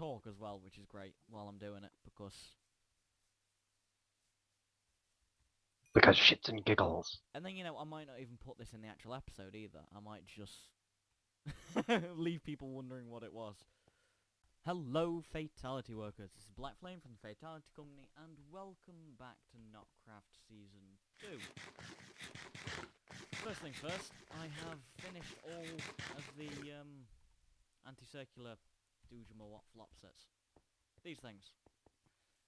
talk as well, which is great while I'm doing it, because shits and giggles. and then, you know, I might not even put this in the actual episode either. I might just leave people wondering what it was. Hello, Fatality Workers. This is Black Flame from the Fatality Company, and welcome back to Noc'Craft Season 2. First things first, I have finished all of the anti-circular Dujamawat flop sets. These things.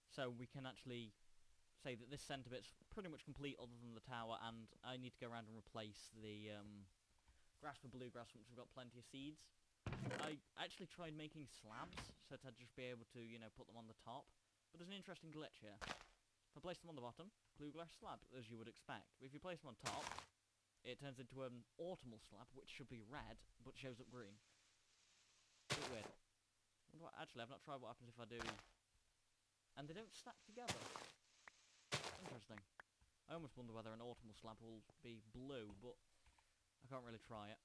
So we can actually say that this centre bit's pretty much complete other than the tower, and I need to go around and replace the grass for bluegrass, which we've got plenty of seeds. I actually tried making slabs, so that I'd just be able to, you know, put them on the top. But there's an interesting glitch here. If I place them on the bottom, bluegrass slab, as you would expect. But if you place them on top, it turns into an autumnal slab, which should be red, but shows up green. A bit weird. Actually, I've not tried what happens if I do... And they don't stack together. Interesting. I almost wonder whether an autumnal slab will be blue, but I can't really try it.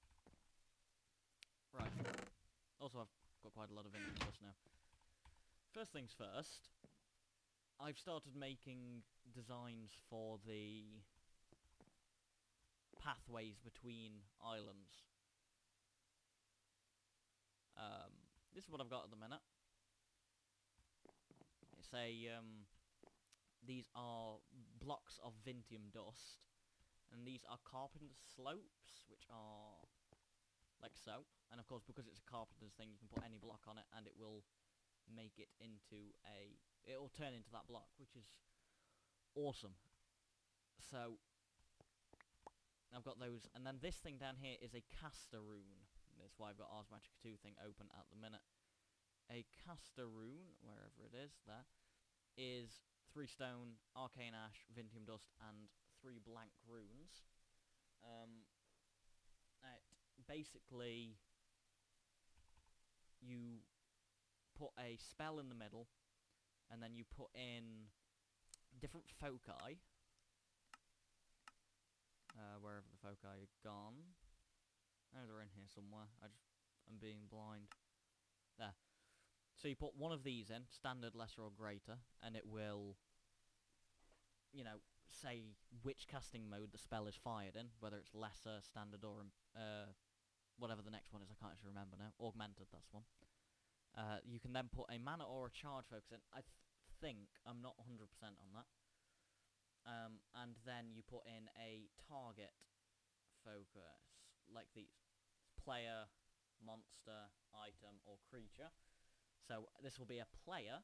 Right. Also, I've got quite a lot of ink in this now. First things first, I've started making designs for the pathways between islands. This is what I've got at the minute. It's a, these are blocks of Vintium dust, and these are carpenter's slopes, which are like so. And of course, because it's a carpenter's thing, you can put any block on it, and it will make it into a... It will turn into that block, which is awesome. So, I've got those, and then this thing down here is a caster rune. That's why I've got Ars Magica 2 thing open at the minute. A caster rune, wherever it is, there, is 3 stone, arcane ash, Vintium dust, and 3 blank runes. Basically, you put a spell in the middle, and then you put in different foci, wherever the foci are gone. Oh, they're in here somewhere. I'm being blind. There. So you put one of these in, standard, lesser, or greater, and it will, you know, say which casting mode the spell is fired in, whether it's lesser, standard, or whatever the next one is. I can't actually remember now. Augmented, that's one. You can then put a mana or a charge focus in. I think, I'm not 100% on that. And then you put in a target focus, like these. Player, monster, item, or creature. So this will be a player,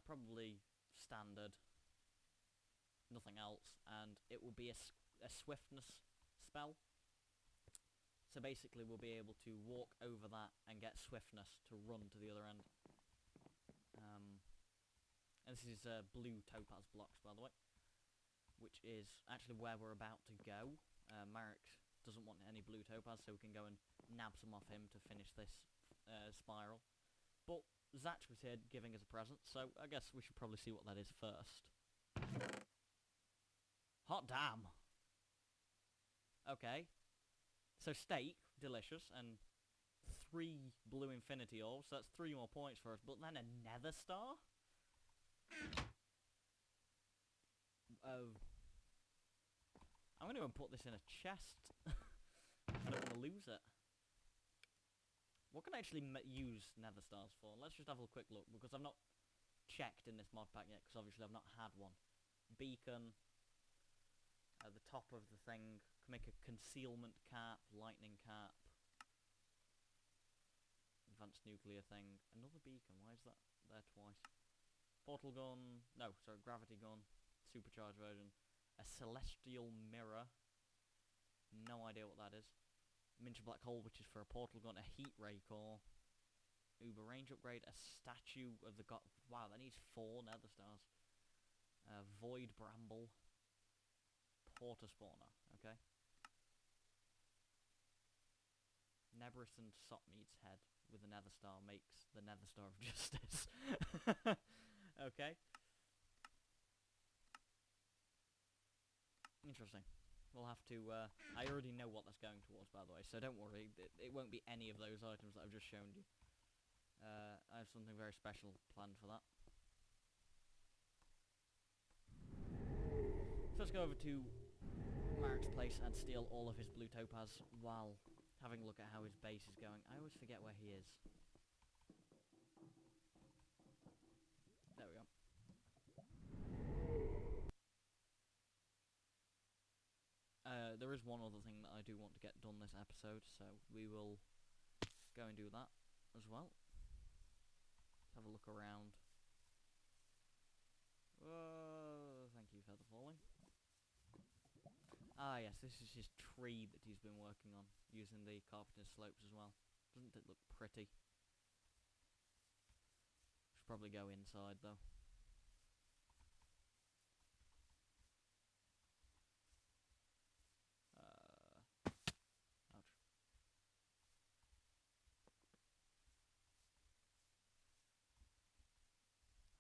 probably standard, nothing else, and it will be a swiftness spell. So basically we'll be able to walk over that and get swiftness to run to the other end. And this is blue topaz blocks, by the way, which is actually where we're about to go. Marek doesn't want any blue topaz, so we can go and nab some off him to finish this spiral. But Zatch was here giving us a present, so I guess we should probably see what that is first. Hot damn! Okay. So steak, delicious, and 3 blue infinity orbs, so that's 3 more points for us, but then a nether star? I'm going to put this in a chest. I don't want to lose it. What can I actually use nether stars for? Let's just have a quick look, because I've not checked in this mod pack yet, because obviously I've not had one. Beacon. At the top of the thing. Can make a concealment cap, lightning cap. Advanced nuclear thing. Another beacon. Why is that there twice? Portal gun. No, sorry, gravity gun. Supercharged version. A celestial mirror. No idea what that is. Miniature black hole, which is for a portal gun. A heat ray core. Uber range upgrade. A statue of the god. Wow, that needs 4 nether stars. Void bramble. Porter spawner. Okay. Nebrison Sopmead's head with a nether star makes the nether star of justice. Okay. Interesting. We'll have to, I already know what that's going towards, by the way, so don't worry. It won't be any of those items that I've just shown you. I have something very special planned for that. So let's go over to Marek's place and steal all of his blue topaz while having a look at how his base is going. I always forget where he is. There we go. There is one other thing that I do want to get done this episode, so we will go and do that as well. Let's have a look around. Thank you, Feather Falling. Ah, yes, this is his tree that he's been working on, using the carpenter's slopes as well. Doesn't it look pretty? Should probably go inside, though. Ouch.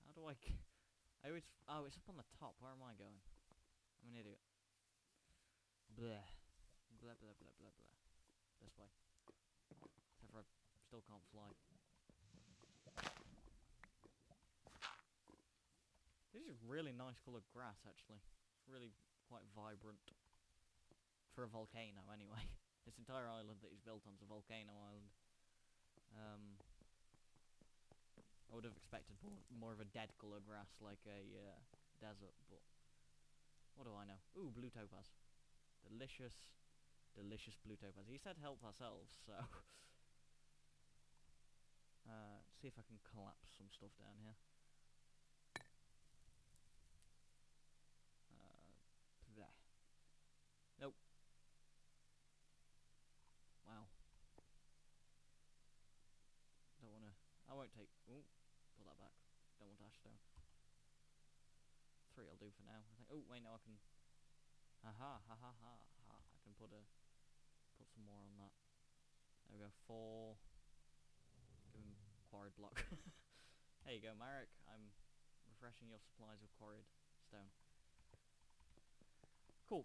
How do I... I always... Oh, it's up on the top. Where am I going? I'm an idiot. Bleh. Blah, blah, blah, blah, blah. This way. Except for I still can't fly. This is really nice coloured grass, actually. It's really quite vibrant. For a volcano, anyway. This entire island that he's built on is a volcano island. I would have expected more of a dead colour grass, like a desert, but what do I know? Ooh, blue topaz. Delicious, delicious blue topaz. He said help ourselves, so... see if I can collapse some stuff down here. There. Nope. Wow. Don't wanna... I won't take... Ooh, put that back. Don't want ash stone. 3 will do for now, I think. Oh, wait, no, I can... Haha, ha ha ha ha. I can put some more on that. There we go, 4. Give him quarried block. There you go, Marek. I'm refreshing your supplies of quarried stone. Cool.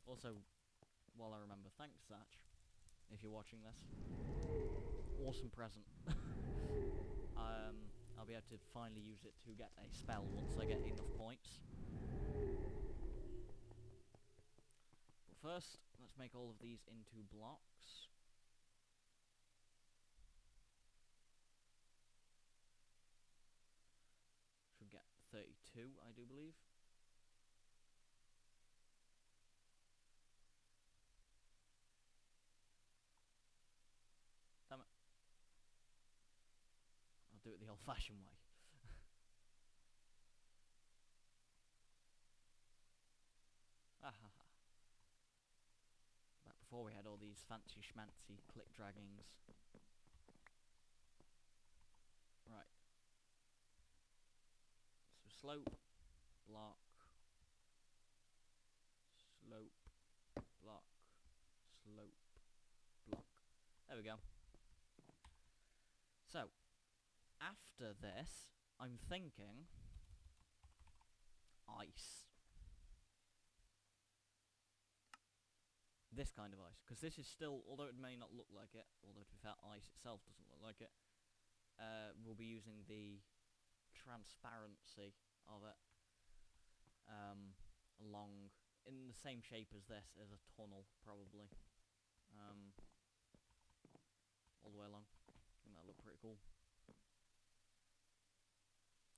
Also, while I remember, thanks, Satch, if you're watching this. Awesome present. I'll be able to finally use it to get a spell once I get enough points. But first, let's make all of these into blocks. Should get 32, I do believe. Damn it. I'll do it the old-fashioned way. Ahaha. Back before we had all these fancy schmancy click draggings. Right. So slope, block, slope, block, slope, block. There we go. So, after this, I'm thinking ice. This kind of ice, because this is still, although it may not look like it, although to be fair, ice itself doesn't look like it, we'll be using the transparency of it along, in the same shape as this, as a tunnel, probably, all the way along. I think that'll look pretty cool.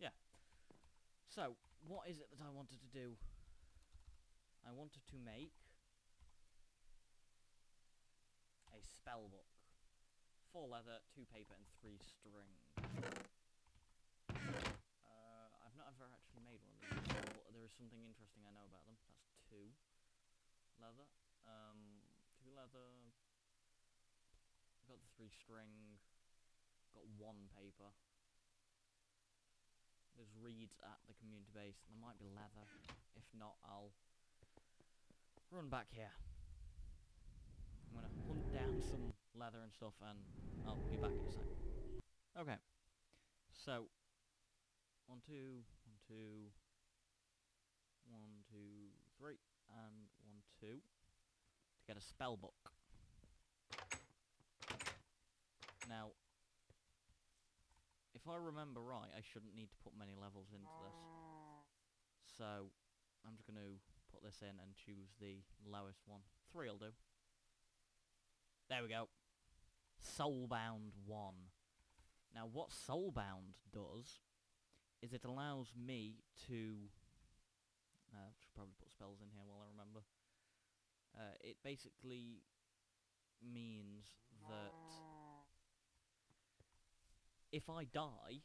Yeah. So, what is it that I wanted to do? I wanted to make a spell book. 4 leather, 2 paper, and 3 string. I've not ever actually made one of these before, but there is something interesting I know about them. That's 2 leather. 2 leather. Got the 3 string. Got 1 paper. There's reeds at the community base. There might be leather. If not, I'll run back here. I'm gonna hunt down some leather and stuff, and I'll be back in a sec. Okay. So 1, 2, 1, 2, 1, 2, 3, and 1, 2 to get a spell book. Now, if I remember right, I shouldn't need to put many levels into this. So, I'm just going to put this in and choose the lowest one. 3 will do. There we go. Soulbound 1. Now, what Soulbound does is it allows me to... I should probably put spells in here while I remember. It basically means that if I die,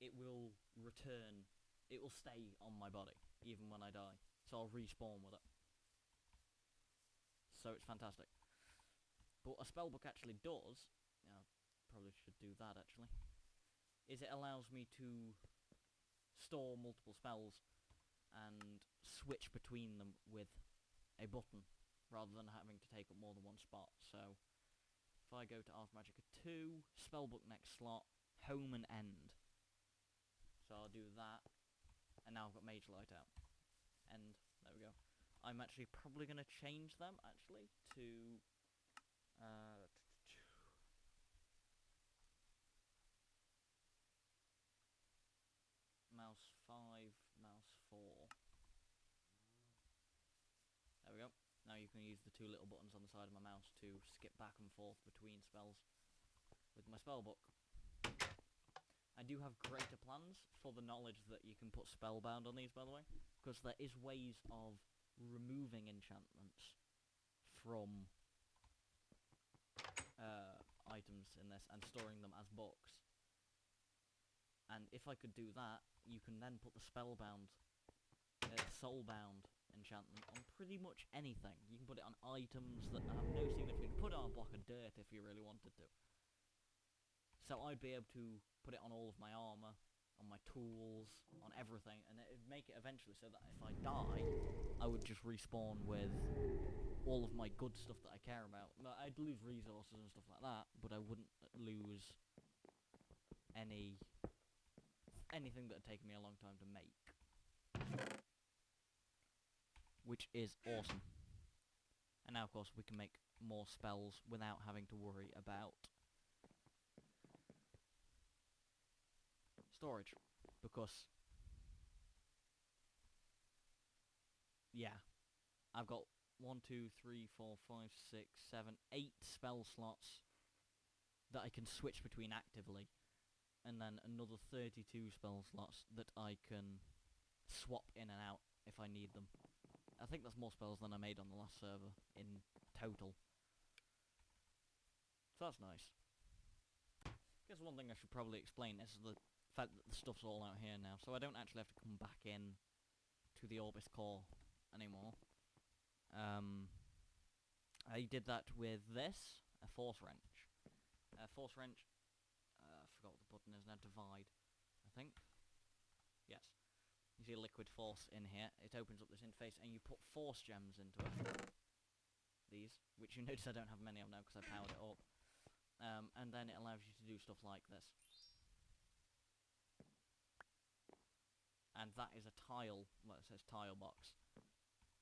it will return, it will stay on my body, even when I die. So I'll respawn with it. So it's fantastic. But a spellbook actually does, probably should do that actually, is it allows me to store multiple spells and switch between them with a button, rather than having to take up more than one spot. So, if I go to Art of Magicka 2, spellbook next slot, home and end. So I'll do that, and now I've got Mage Light out. End, there we go. I'm actually probably going to change them, actually, to... mouse 5, mouse 4. There we go. Now you can use the 2 little buttons on the side of my mouse to skip back and forth between spells with my spellbook. I do have greater plans for the knowledge that you can put spellbound on these, by the way, because there is ways of removing enchantments from items in this and storing them as books. And if I could do that, you can then put the spellbound, soulbound enchantment on pretty much anything. You can put it on items that have no significance. You can put it on a block of dirt if you really wanted to. So I'd be able to put it on all of my armor, on my tools, on everything, and it'd make it eventually so that if I die, I would just respawn with all of my good stuff that I care about. I'd lose resources and stuff like that, but I wouldn't lose anything that had taken me a long time to make. Which is awesome. And now, of course, we can make more spells without having to worry about storage. Because, yeah, I've got 1, 2, 3, 4, 5, 6, 7, 8 spell slots that I can switch between actively. And then another 32 spell slots that I can swap in and out if I need them. I think that's more spells than I made on the last server in total. So that's nice. I guess one thing I should probably explain is the fact that the stuff's all out here now, so I don't actually have to come back in to the Orbis core anymore. I did that with this, a Force Wrench. Force Wrench, I forgot what the button is now, Divide, I think. Yes. You see a liquid force in here. It opens up this interface and you put force gems into it. These, which you notice I don't have many of now because I powered it up. And then it allows you to do stuff like this. And that is a tile, well, it says tile box.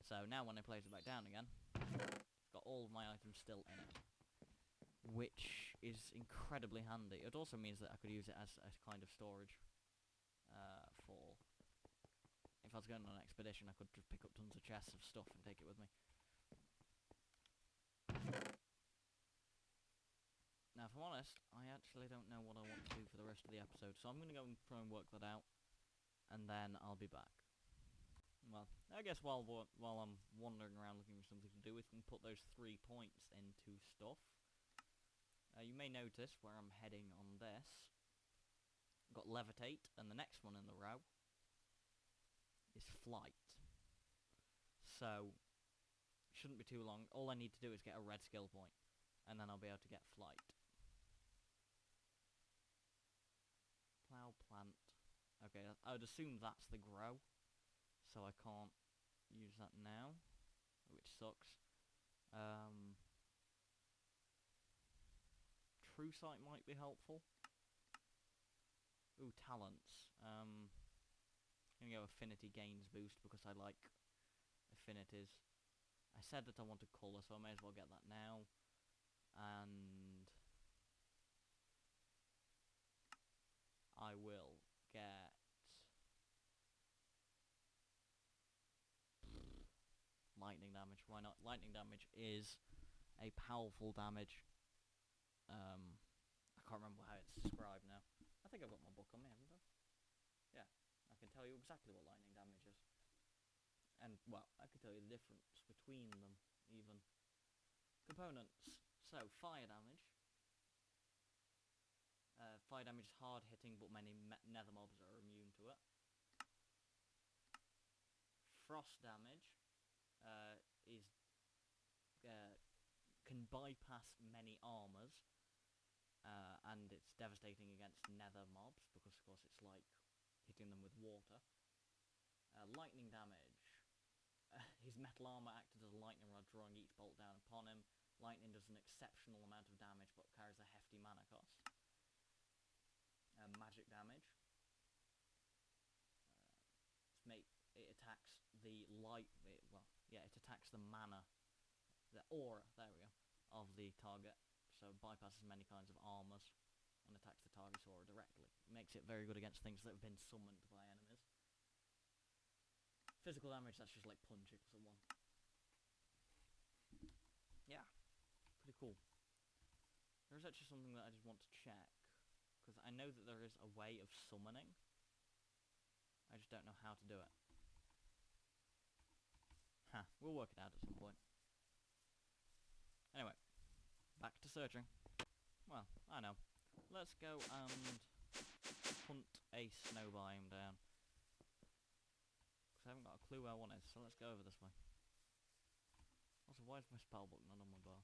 So now when I place it back down again, it's got all of my items still in it. Which is incredibly handy. It also means that I could use it as a kind of storage for... If I was going on an expedition, I could just pick up tons of chests of stuff and take it with me. Now, if I'm honest, I actually don't know what I want to do for the rest of the episode, so I'm going to go and try and work that out, and then I'll be back. Well, I guess while I'm wandering around looking for something to do, we can put those 3 points into stuff. You may notice where I'm heading on this. I've got Levitate, and the next one in the row is Flight. So, shouldn't be too long. All I need to do is get a red skill point, and then I'll be able to get Flight. Plow, plant. Okay, I would assume that's the grow, so I can't use that now, which sucks. True Sight might be helpful. Ooh, talents. I'm gonna go Affinity Gains Boost because I like affinities. I said that I wanted colour, so I may as well get that now. And I will get lightning damage. Why not? Lightning damage is a powerful damage. I can't remember how it's described now. I think I've got my book on me, haven't I? Yeah, I can tell you exactly what lightning damage is. And, well, I can tell you the difference between them, even. Components. So, fire damage. Fire damage is hard hitting, but many nether mobs are immune to it. Frost damage is can bypass many armors, and it's devastating against nether mobs because, of course, it's like hitting them with water. Lightning damage. His metal armor acted as a lightning rod, drawing each bolt down upon him. Lightning does an exceptional amount of damage, but carries a hefty mana cost. Magic damage. It attacks the light. It attacks the mana, the aura. There we go, of the target. So bypasses many kinds of armors and attacks the target's aura directly. Makes it very good against things that have been summoned by enemies. Physical damage, that's just like punching someone. Yeah, pretty cool. There's actually something that I just want to check, because I know that there is a way of summoning. I just don't know how to do it. We'll work it out at some point. Anyway, back to searching. Well, I know. Let's go and hunt a snow biome down. Because I haven't got a clue where one is, so let's go over this way. Also, why is my spellbook not on my bar?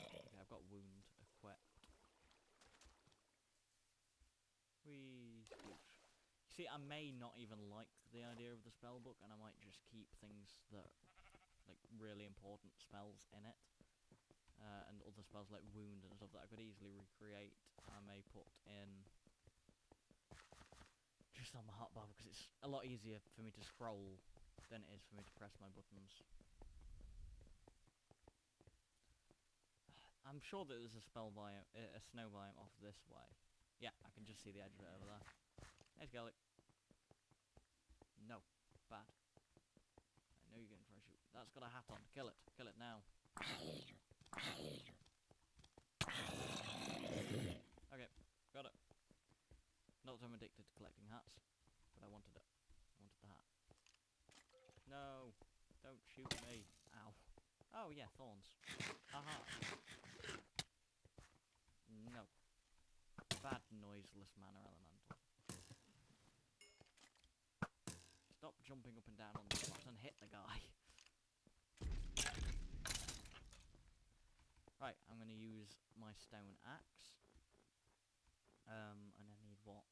Okay, I've got wound equipped. Whee! See, I may not even like the idea of the spellbook, and I might just keep things that, like, really important spells in it. And other spells like wound and stuff that I could easily recreate, I may put in just on my hotbar, because it's a lot easier for me to scroll than it is for me to press my buttons. I'm sure that there's a snow biome off this way. Yeah, I can just see the edge of it over there. Hey, Skelly. No. Bad. I know you're going to try to shoot. That's got a hat on. Kill it. Kill it now. Okay. Got it. Not that I'm addicted to collecting hats, but I wanted it. I wanted the hat. No. Don't shoot me. Ow. Oh, yeah, thorns. Haha. No. Bad noiseless mana elemental. Stop jumping up and down on the spot and hit the guy. Right, I'm going to use my stone axe. And I need what?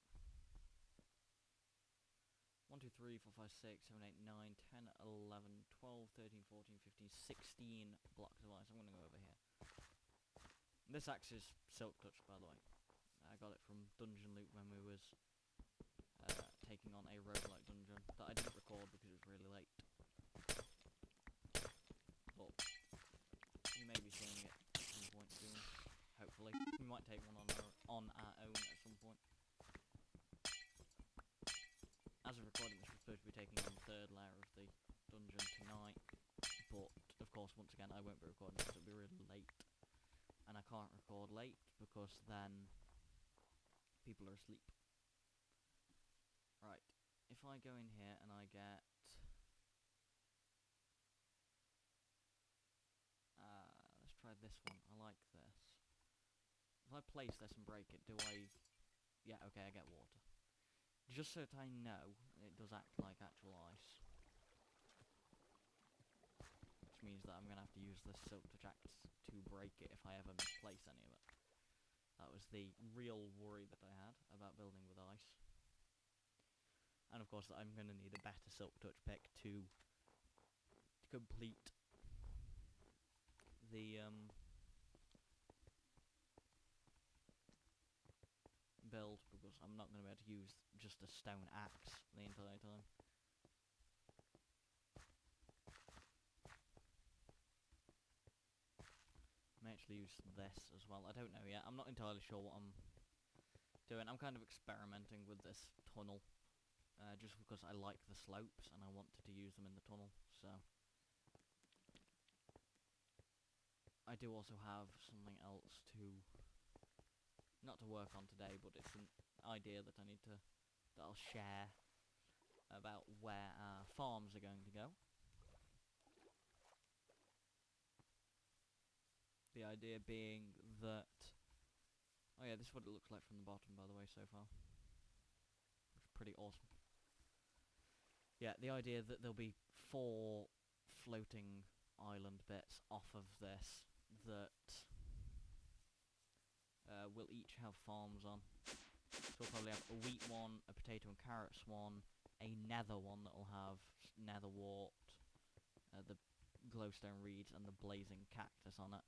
1, 2, 3, 4, 5, 6, 7, 8, 9, 10, 11, 12, 13, 14, 15, 16 blocks of ice. I'm going to go over here. This axe is Silk Touch, by the way. I got it from Dungeon Loot when we was taking on a roguelike dungeon that I didn't record because it was really late. But you may be seeing it at some point soon, hopefully. We might take one on our own at some point. As of recording this, we're supposed to be taking on the 3rd layer of the dungeon tonight, but of course, once again, I won't be recording because it'll be really late. And I can't record late because then people are asleep. Right, if I go in here and I get let's try this one. I like this. If I place this and break it, do I... Yeah, okay, I get water. Just so that I know, it does act like actual ice. Which means that I'm going to have to use this Silk Touch axe to break it if I ever misplace any of it. That was the real worry that I had about building with ice. And of course, I'm going to need a better Silk Touch pick to complete the build, because I'm not going to be able to use just a stone axe the entire time. actually use this as well. I don't know yet. I'm not entirely sure what I'm doing. I'm kind of experimenting with this tunnel, just because I like the slopes and I wanted to use them in the tunnel. So I do also have something else not to work on today, but it's an idea that I'll share about where our farms are going to go. The idea being that... Oh yeah, this is what it looks like from the bottom, by the way, so far. It's pretty awesome. Yeah, the idea that there'll be 4 floating island bits off of this that we'll each have farms on. So we'll probably have a wheat one, a potato and carrots one, a nether one that'll have nether wart, the glowstone reeds and the blazing cactus on it.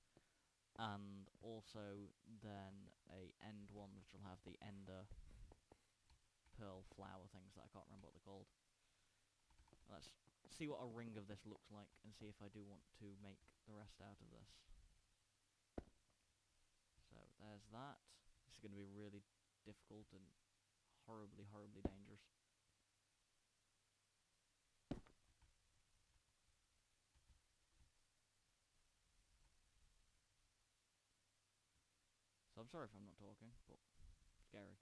And also then a end one which will have the ender pearl flower things that I can't remember what they're called. Let's see what a ring of this looks like and see if I do want to make the rest out of this. So there's that. This is going to be really difficult and horribly, horribly dangerous. So I'm sorry if I'm not talking, but scary.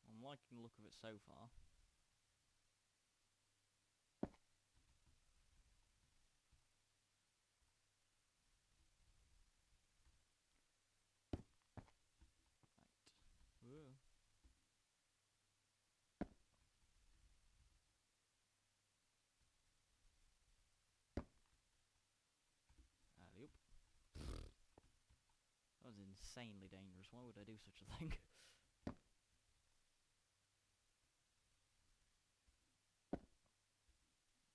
I'm liking the look of it so far. Right. Whoa. Alley-oop. That was insanely dangerous. Why would I do such a thing?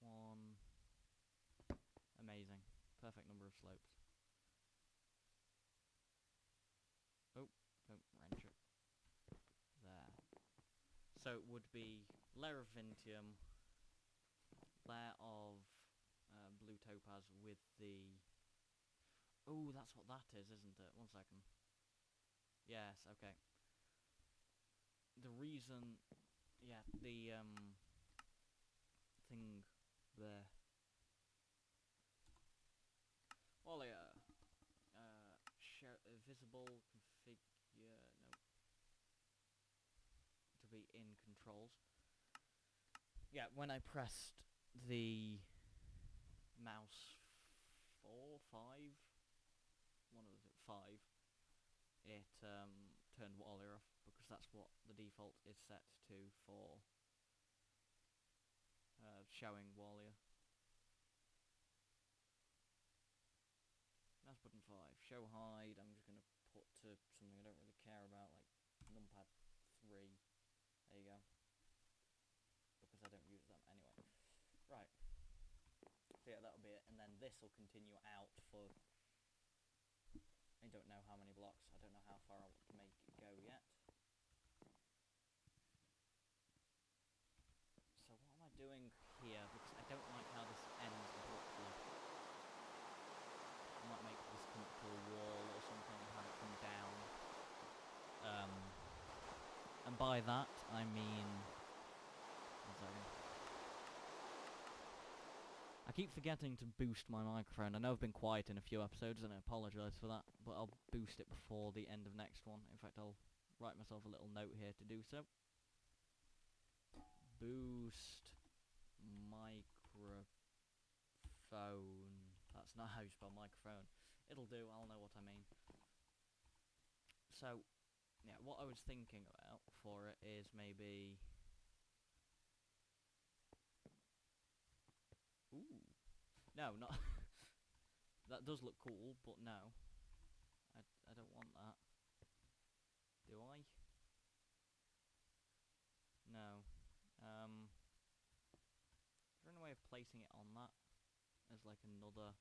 One. Amazing. Perfect number of slopes. Oh, don't wrench it. There. So it would be layer of Vintium, layer of blue topaz with the... Oh, that's what that is, isn't it? 1 second. Yes, okay. The reason... Yeah, the thing there. Well, yeah. Visible configure... No. To be in controls. Yeah, when I pressed the mouse 4, 5... One of the 5, it turned Walia off, because that's what the default is set to for showing Walia. That's button 5. Show hide, I'm just going to put to something I don't really care about, like numpad 3. There you go. Because I don't use them anyway. Right. So yeah, that'll be it, and then this will continue out for... I don't know how many blocks. I don't know how far I want to make it go yet. So what am I doing here? Because I don't like how this ends abruptly. I might make this come up to a wall or something and have it come down. And by that, I mean... One second. I keep forgetting to boost my microphone. I know I've been quiet in a few episodes and I apologise for that, but I'll boost it before the end of next one. In fact, I'll write myself a little note here to do so. Boost microphone. That's not how you spell microphone. It'll do, I'll know what I mean. So, yeah, what I was thinking about for it is maybe... Ooh. No, not... That does look cool, but no. I don't want that. Do I? No. Is there any way of placing it on that? As like another...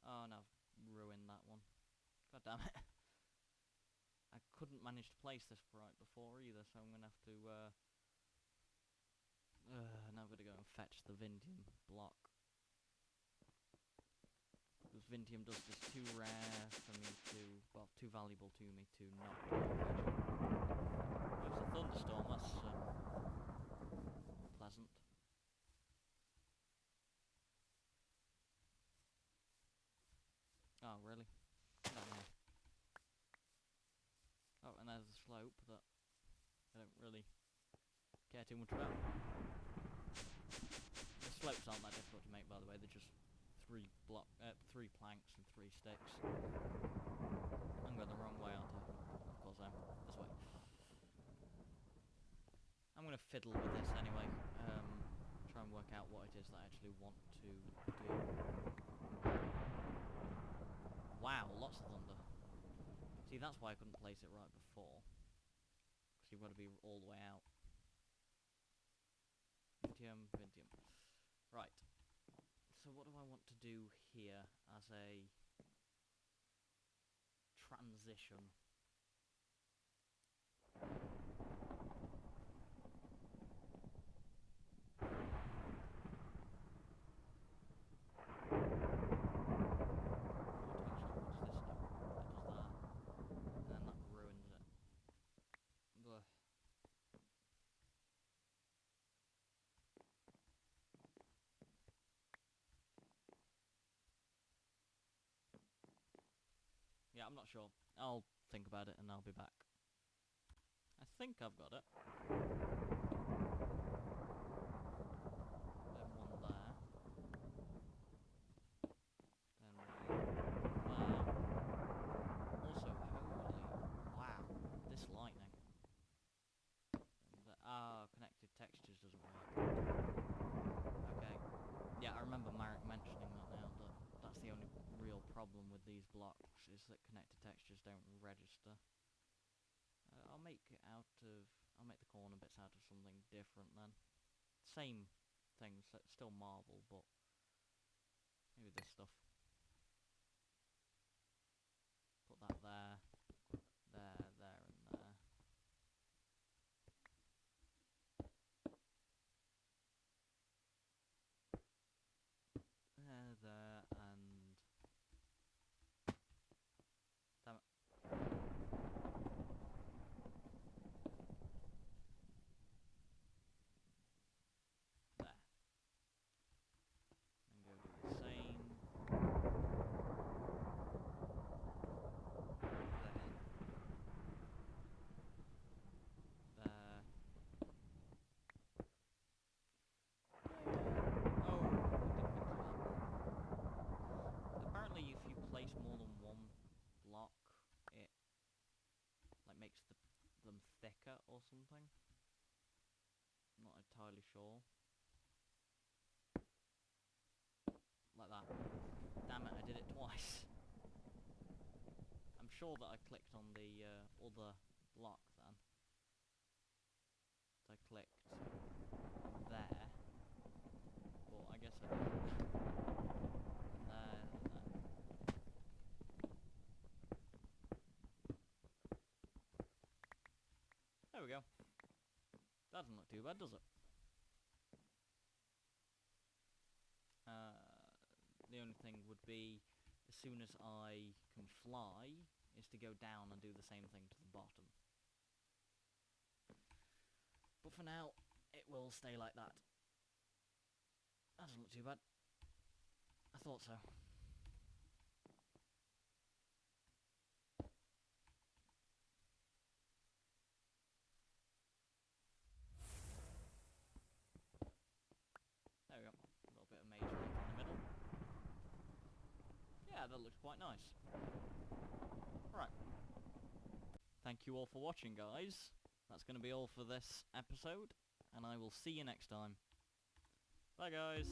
Oh no, I've ruined that one. God damn it. I couldn't manage to place this right before either, so I'm going to have to, now I've got to go and fetch the Vindium block. Because Vindium dust is too rare for me to, well, too valuable to me to not do already. There's a thunderstorm, that's, pleasant. Oh, really? Down here. Oh, and there's a slope that I don't really care too much about. The slopes aren't that difficult to make, by the way. They're just three planks and 3 sticks. I'm going the wrong way, aren't I? Of course I am. This way. I'm going to fiddle with this anyway. Try and work out what it is that I actually want to do. Wow, lots of thunder. See, that's why I couldn't place it right before. Because you've got to be all the way out. Vindium. Right. So what do I want to do here as a transition? Yeah, I'm not sure. I'll think about it and I'll be back. I think I've got it. Then one there. Then one there. Also, holy wow, this lightning. Connected textures doesn't work. Okay. Yeah, I remember Marek mentioning that now, that that's the only real problem with these blocks, is that connected textures don't register. I'll make the corner bits out of something different then. Same things, still marble, but maybe this stuff. Put that there, there, and there. There, and... Damn it. There. And go do the same. There. Apparently if you place more than one block, it makes them thicker or something. I'm not entirely sure. Like that. Damn it, I did it twice. I'm sure that I clicked on the other block then. So I clicked there. But I guess I didn't. There. There we go. That doesn't look too bad, does it? The only thing would be, as soon as I can fly, is to go down and do the same thing to the bottom. But for now, it will stay like that. That doesn't look too bad. I thought so. There we go. A little bit of mage in the middle. Yeah, that looks quite nice. Right. Thank you all for watching, guys. That's going to be all for this episode, and I will see you next time. Bye, guys.